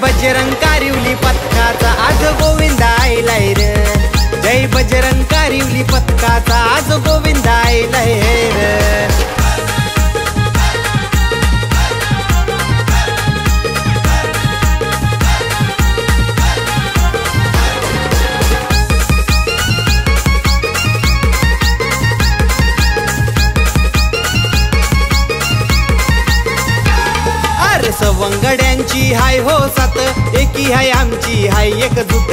बजरंग कारिवली पथकाचा आज गोविंद आइलाय रे। जय बजरंग कारिवली पथकाचा आज गोविंद आइलाय रे। सवंगड्यांची हाय हो सात, एकी हाय आमची हाय एकजूट।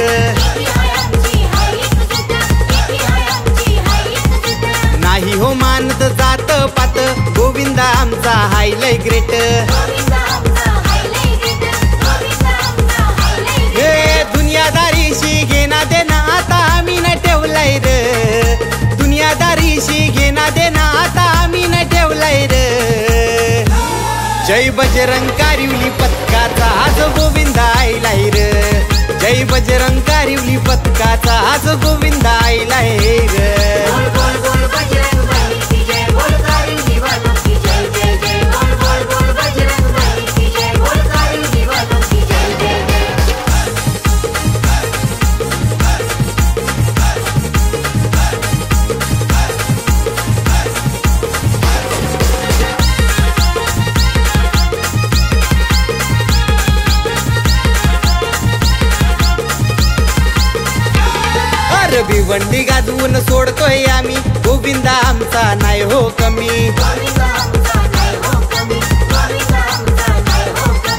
नाही हो मानत जात पात, गोविंद आमचा हाय लय ग्रेट। हे दुनियादारीशी घेणा देना आता आम्ही न ठेवलाय रे। दुनियादारीशी घेणा देना आता आम्ही न ठेवलाय रे। जय बजरंग कारिवली पथकाचा आज गोविंद आइलाय रे। जय बजरंग कारिवली पथकाचा आज गोविंद आइलाय रे। भिवंडी गाजवून सोडतोय आम्ही, गोविंद आमचा नाही हो कमी।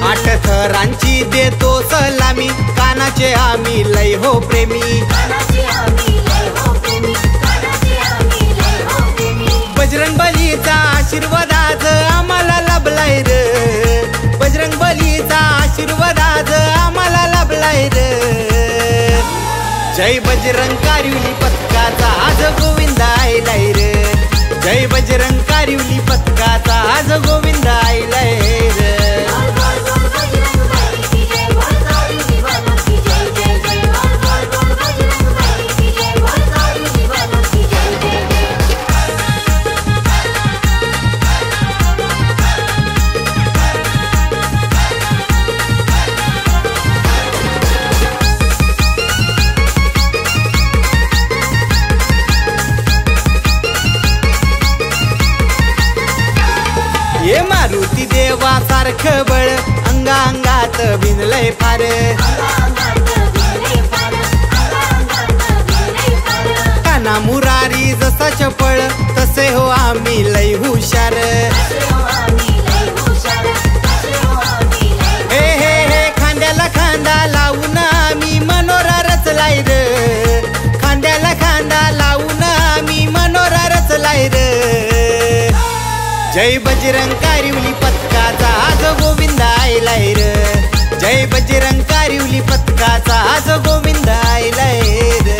आठ थरांची देतो सलामी, कानाचे आम्ही लय हो प्रेमी। बजरंग बलीचा आशीर्वाद आज आम्हाला लाभलाय रे। बजरंग बलीचा आशीर्वाद आज आम्हाला लाभलाय रे। जय बजरंग कारिवली पथकाचा आज गोविंद आइलाय रे। जय बजरंग कारिवली पथकाचा आज गोविंद आइलाय रे। ये मारुती देवा सारखं बळ अंगा अंगात भिनलय फार। काना मुरारी जसा चपळ तसे हो आम्ही लय हुशार। हे हे हे खांद्याला खांदा लावून आम्ही मनोरा रचलाय रे। खांद्याला खांदा लावून आम्ही मनोरा रचलाय रे। जय बजरंग कारिवली पथकाचा आज गोविंद आइलाय रे। जय बजरंग कारिवली पथकाचा आज गोविंद आइलाय रे।